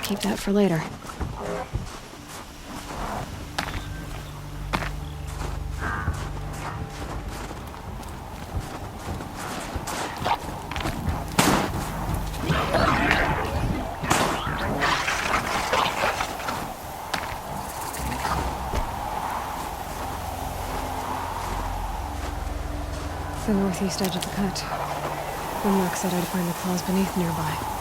Keep that for later. The northeast edge of the cut. Grimlock said I'd find the claws beneath nearby.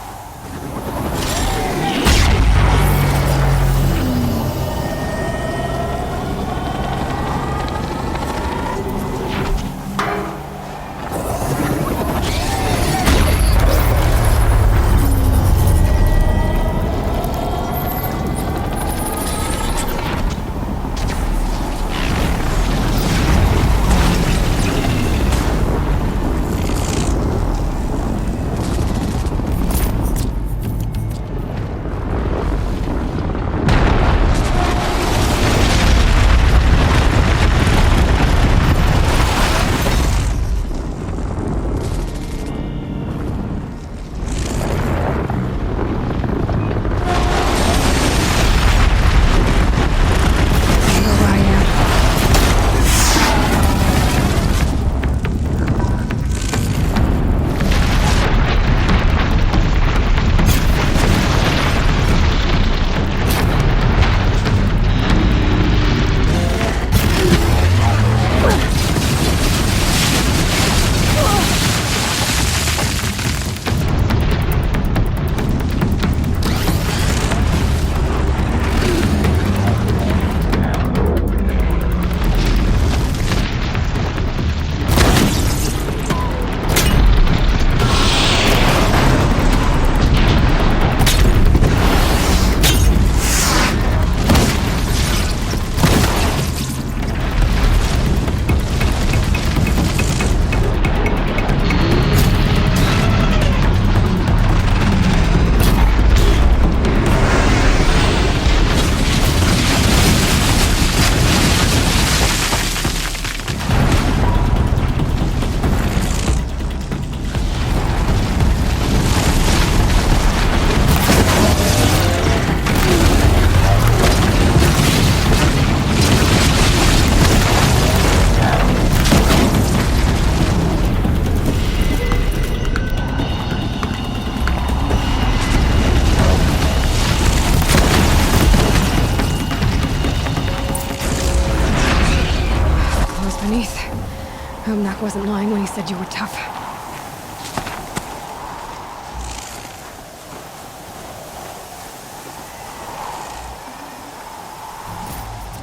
Mac wasn't lying when he said you were tough.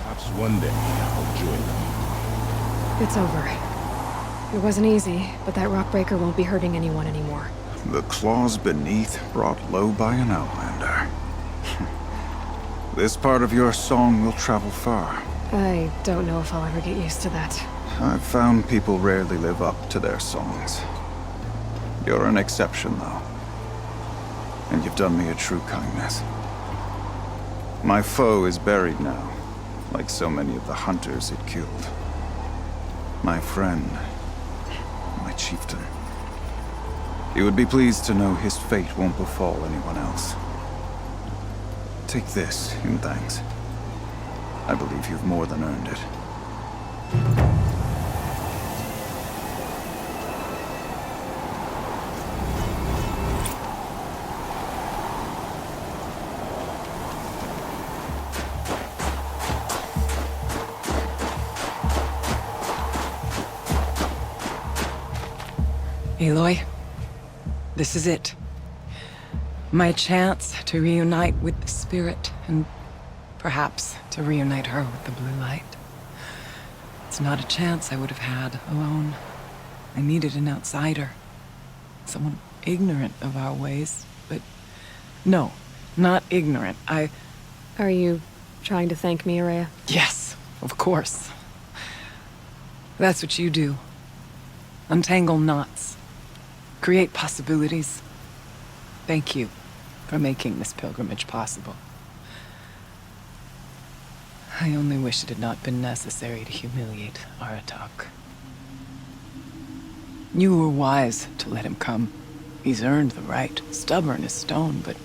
Perhaps one day I'll join them. It's over. It wasn't easy, but that rock breaker won't be hurting anyone anymore. The claws beneath brought low by an outlander. This part of your song will travel far. I don't know if I'll ever get used to that. I've found people rarely live up to their songs. You're an exception, though. And you've done me a true kindness. My foe is buried now, like so many of the hunters it killed. My friend, my chieftain. You would be pleased to know his fate won't befall anyone else. Take this in thanks. I believe you've more than earned it. Aloy, this is it. My chance to reunite with the spirit, and perhaps to reunite her with the blue light. It's not a chance I would have had alone. I needed an outsider. Someone ignorant of our ways, but no, not ignorant. Are you trying to thank me, Araya? Yes, of course. That's what you do. Untangle knots. Create possibilities. Thank you for making this pilgrimage possible. I only wish it had not been necessary to humiliate Aratak. You were wise to let him come. He's earned the right. Stubborn as stone, but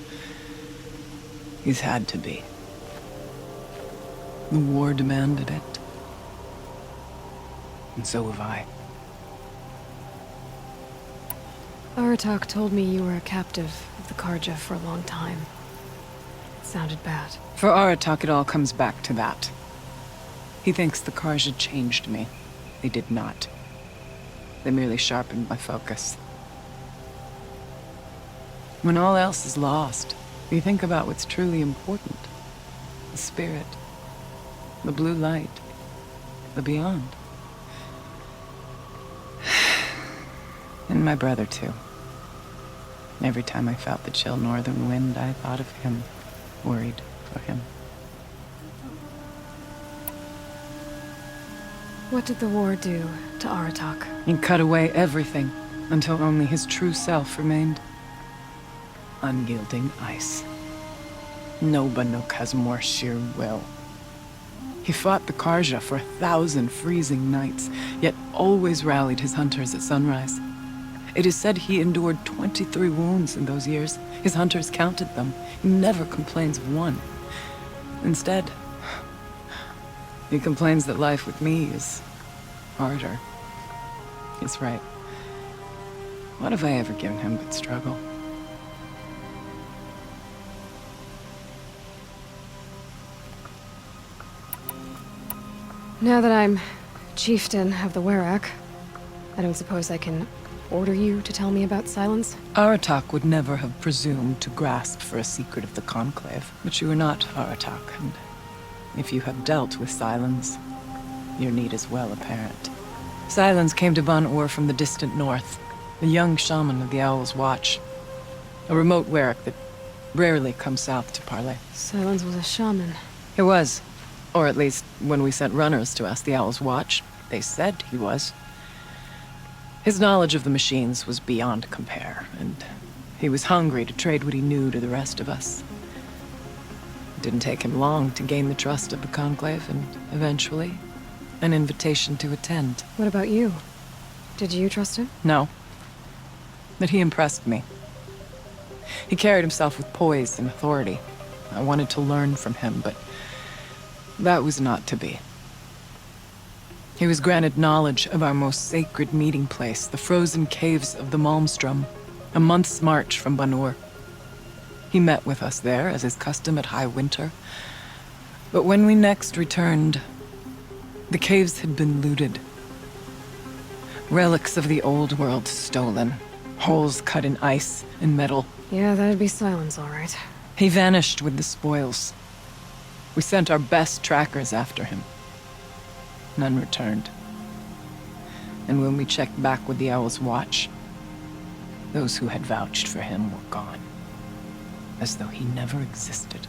he's had to be. The war demanded it. And so have I. Aratak told me you were a captive of the Karja for a long time. It sounded bad. For Aratak, it all comes back to that. He thinks the Karja changed me. They did not. They merely sharpened my focus. When all else is lost, you think about what's truly important. The spirit. The blue light. The beyond. And my brother, too. Every time I felt the chill northern wind, I thought of him. Worried for him. What did the war do to Aratak? He cut away everything, until only his true self remained. Unyielding ice. No Banuk has more sheer will. He fought the Karja for 1,000 freezing nights, yet always rallied his hunters at sunrise. It is said he endured 23 wounds in those years. His hunters counted them. He never complains of one. Instead, he complains that life with me is harder. He's right. What have I ever given him but struggle? Now that I'm chieftain of the Werak, I don't suppose I can order you to tell me about Silence? Aratak would never have presumed to grasp for a secret of the Conclave. But you are not Aratak, and if you have dealt with Silence, your need is well apparent. Silence came to Ban-Ur from the distant north, a young shaman of the Owl's Watch. A remote Werak that rarely comes south to parley. Silence was a shaman. He was. Or at least, when we sent runners to ask the Owl's Watch, they said he was. His knowledge of the machines was beyond compare, and he was hungry to trade what he knew to the rest of us. It didn't take him long to gain the trust of the Conclave, and eventually, an invitation to attend. What about you? Did you trust him? No. But he impressed me. He carried himself with poise and authority. I wanted to learn from him, but that was not to be. He was granted knowledge of our most sacred meeting place, the frozen caves of the Malmstrom, a month's march from Ban-Ur. He met with us there, as is custom at high winter. But when we next returned, the caves had been looted. Relics of the old world stolen, holes cut in ice and metal. Yeah, that'd be Silence, all right. He vanished with the spoils. We sent our best trackers after him. None returned. And when we checked back with the Owl's Watch, those who had vouched for him were gone. As though he never existed.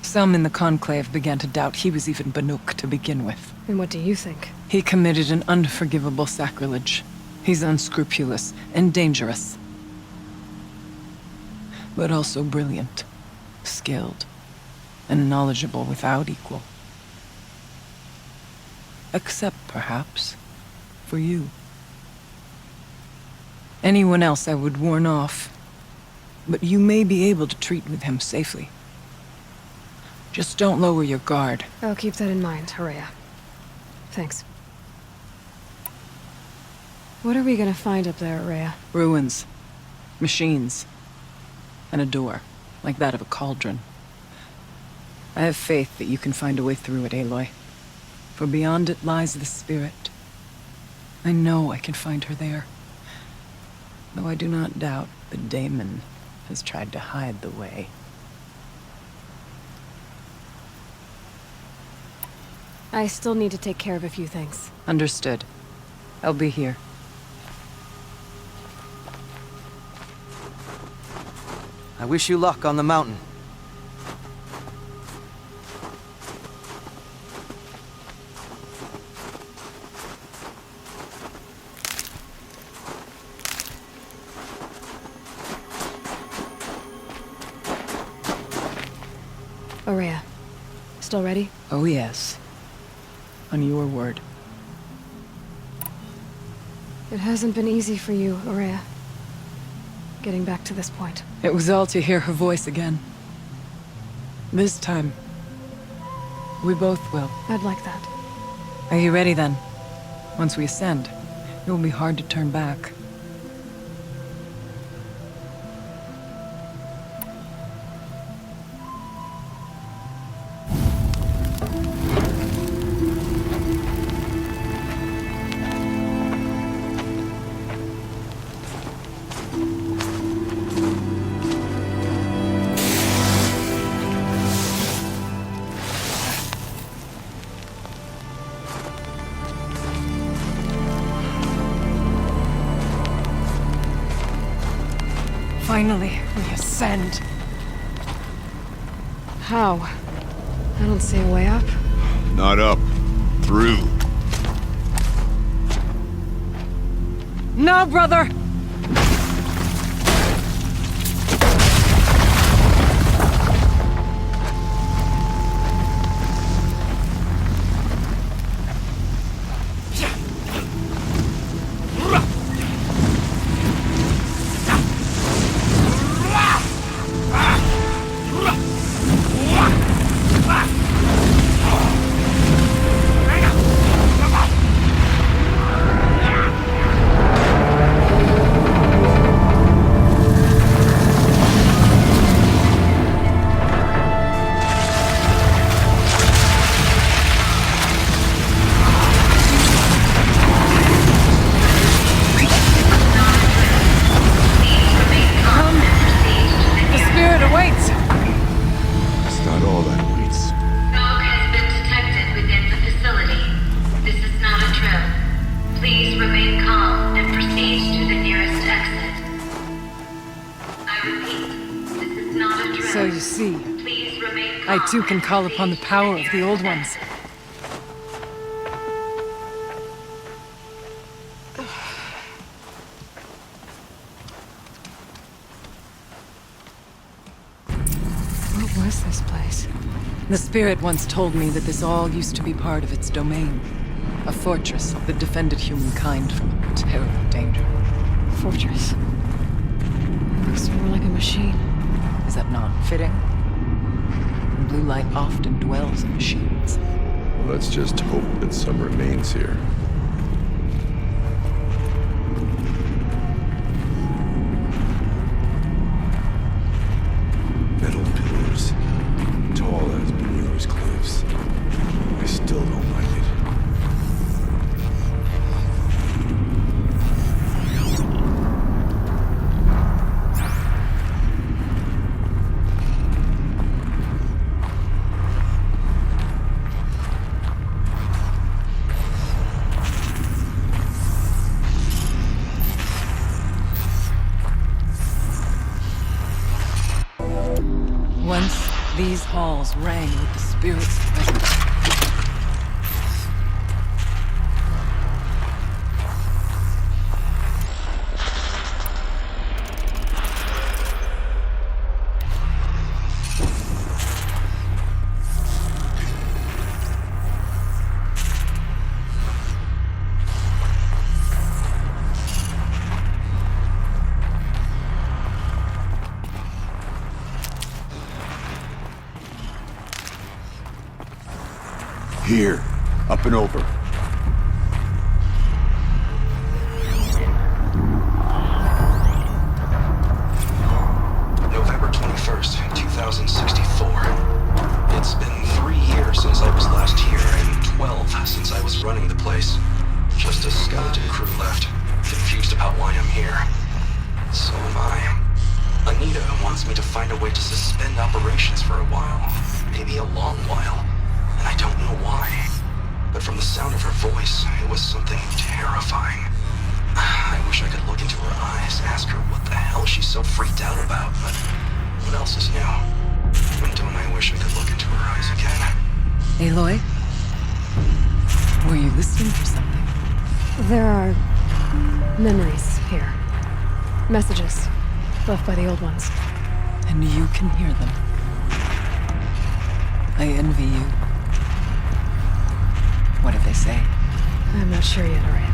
Some in the Conclave began to doubt he was even Banuk to begin with. And what do you think? He committed an unforgivable sacrilege. He's unscrupulous and dangerous. But also brilliant, skilled, and knowledgeable without equal. Except, perhaps, for you. Anyone else I would warn off, but you may be able to treat with him safely. Just don't lower your guard. I'll keep that in mind, Horizo. Thanks. What are we gonna find up there, Horizo? Ruins, machines, and a door, like that of a cauldron. I have faith that you can find a way through it, Aloy. For beyond it lies the spirit. I know I can find her there. Though I do not doubt that Daemon has tried to hide the way. I still need to take care of a few things. Understood. I'll be here. I wish you luck on the mountain. Horizo, still ready? Oh yes. On your word. It hasn't been easy for you, Aurea. Getting back to this point. It was all to hear her voice again. This time, we both will. I'd like that. Are you ready then? Once we ascend, it will be hard to turn back. Finally, we ascend. How? I don't see a way up. Not up. Through. No, brother! So you see, I too can call upon the power of the Old Ones. What was this place? The Spirit once told me that this all used to be part of its domain. A fortress that defended humankind from terrible danger. Fortress. It looks more like a machine. Is that not fitting? Blue light often dwells in machines. Let's just hope that some remains here. Metal pillars, tall as beneath cliffs. I still don't like it. Once, these halls rang with the Spirit's presence. Here, up and over. November 21st, 2064. It's been 3 years since I was last here, and 12 since I was running the place. Just a skeleton crew left, confused about why I'm here. So am I. Anita wants me to find a way to suspend operations for a while. Maybe a long while. And I don't know why. But from the sound of her voice, it was something terrifying. I wish I could look into her eyes, ask her what the hell she's so freaked out about, but what else is new? And don't I wish I could look into her eyes again? Aloy? Were you listening for something? There are memories here. Messages left by the Old Ones. And you can hear them. I envy you. What did they say? I'm not sure yet, Aurea.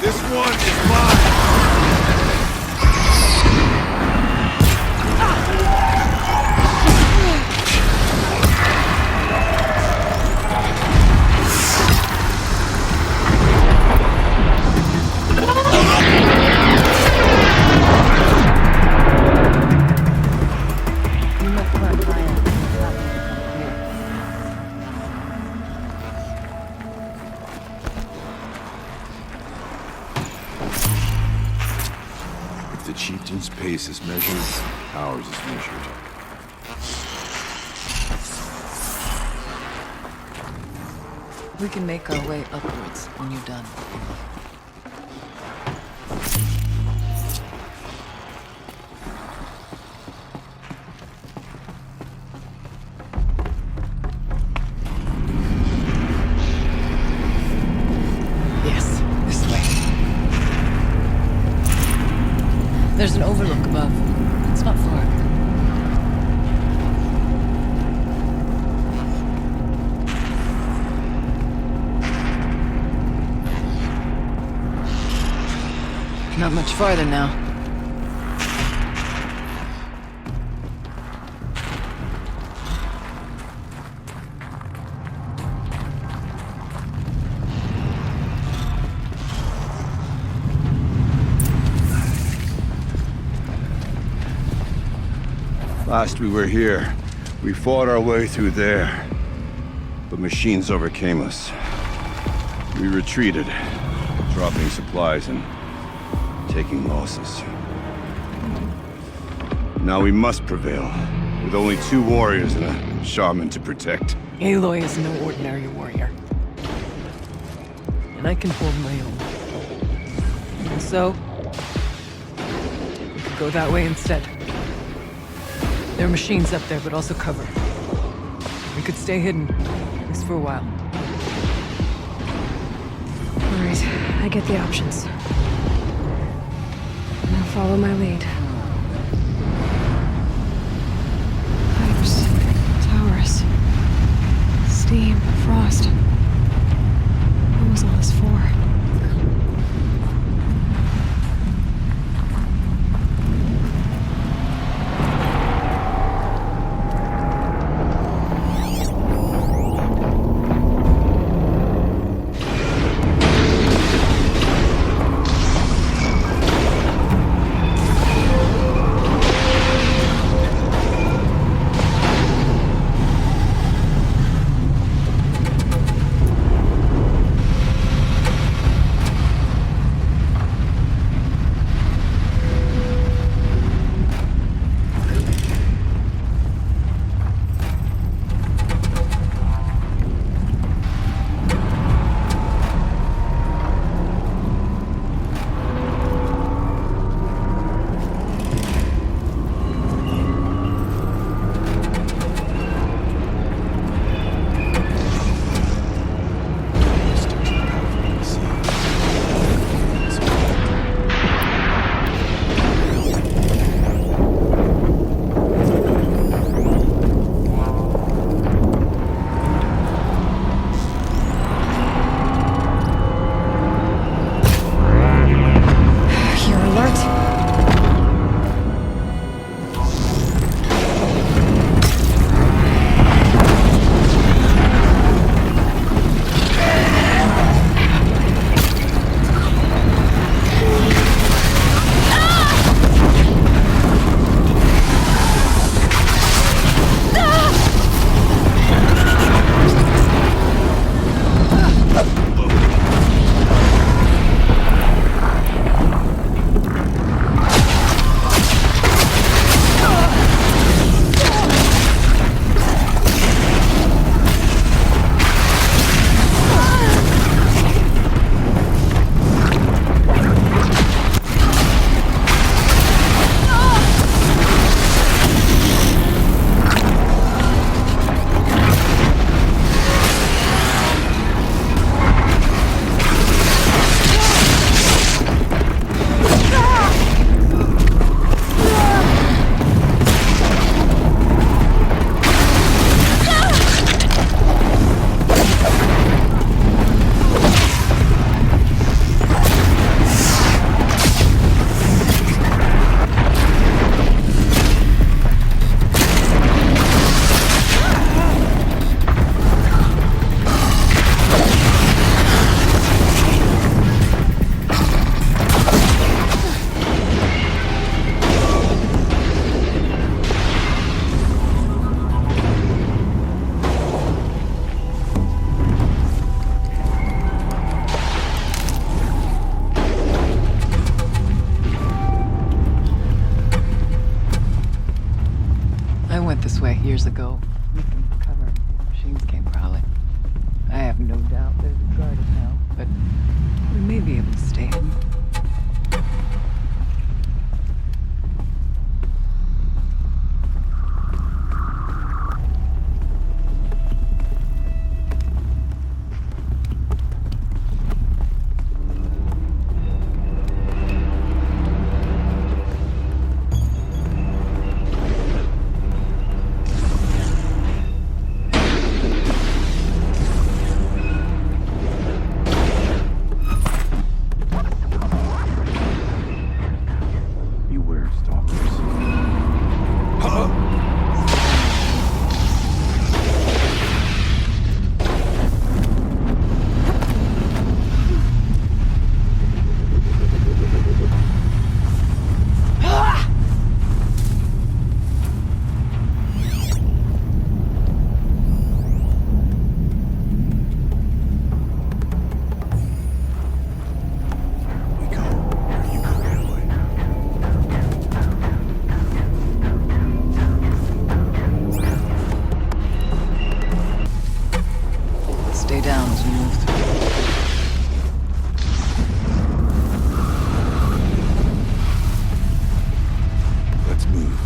This one is mine! You must run higher. If the chieftain's pace is measured, ours is measured. We can make our way upwards when you're done. Yes, this way. There's an overlook above. It's not far. Not much farther now. Last we were here, we fought our way through there. But machines overcame us. We retreated, dropping supplies and taking losses. Now we must prevail, with only 2 warriors and a shaman to protect. Aloy is no ordinary warrior. And I can hold my own. And so, we could go that way instead. There are machines up there, but also cover. We could stay hidden, at least for a while. All right, I get the options. Now follow my lead. Pipes, towers, steam, frost. What was all this for? years ago, looking for cover. Machines came prowling. I have no doubt there's a guard now, but we may be able to stay hidden. Beware, stalkers. We go where you go, boy. Stay down as we move through. Let's move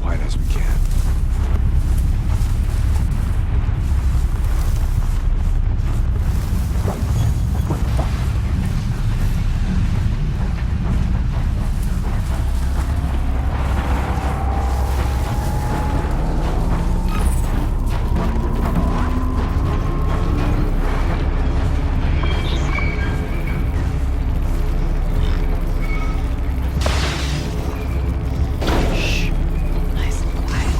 quiet as we can. Nice and quiet.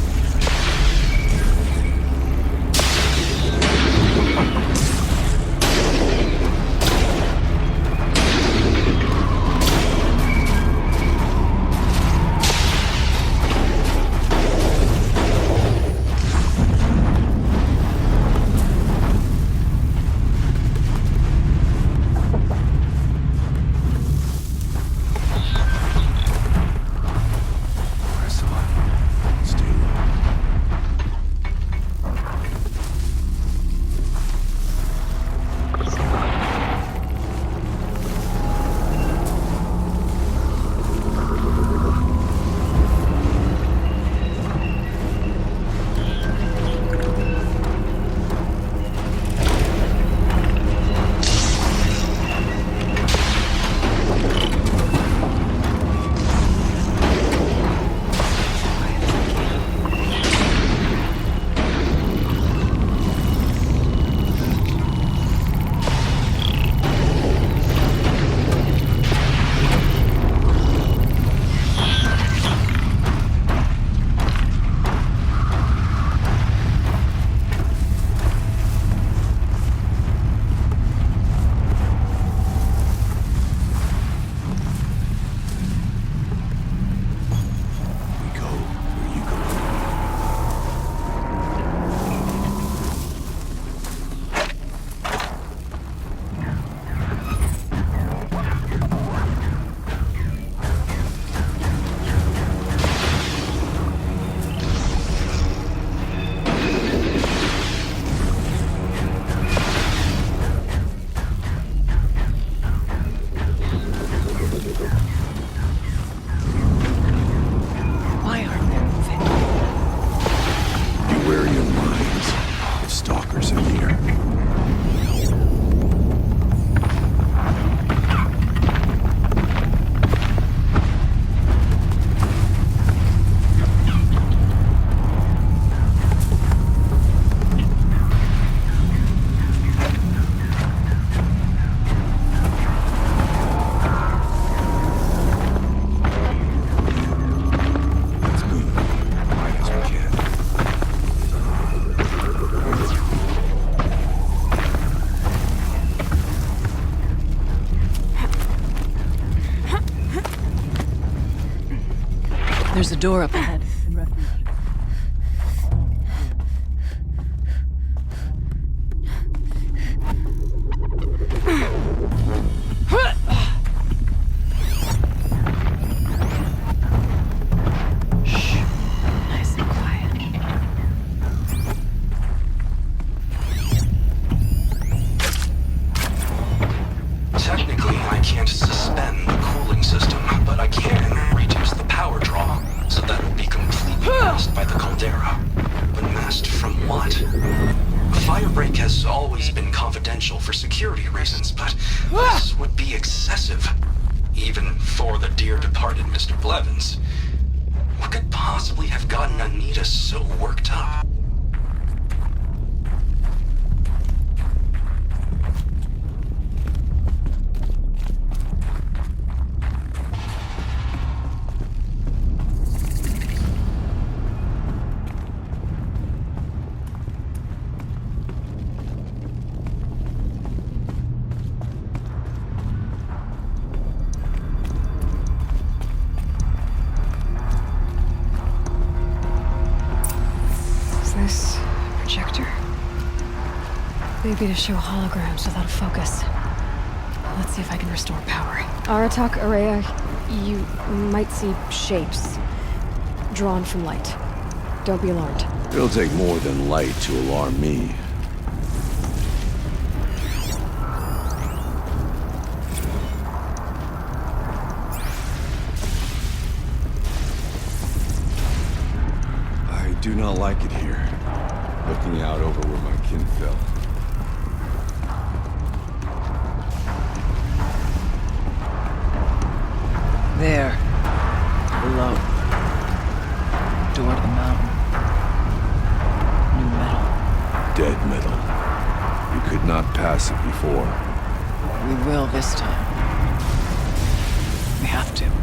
Press on. Stay low. We go where you go. Why aren't they moving? Beware your minds. The stalkers are here. Let's move quiet as we can. There's a door up ahead. Shh. Nice and quiet. impressive. Even for the dear departed Mr. Blevins. What could possibly have gotten Anita so worked up? This projector. Maybe to show holograms without a focus. Let's see if I can restore power. Aratak, Araya, you might see shapes drawn from light. Don't be alarmed. It'll take more than light to alarm me. I do not like it here. Looking out over where my kin fell. There. Below. Door to the mountain. New metal. Dead metal. You could not pass it before. We will this time. We have to.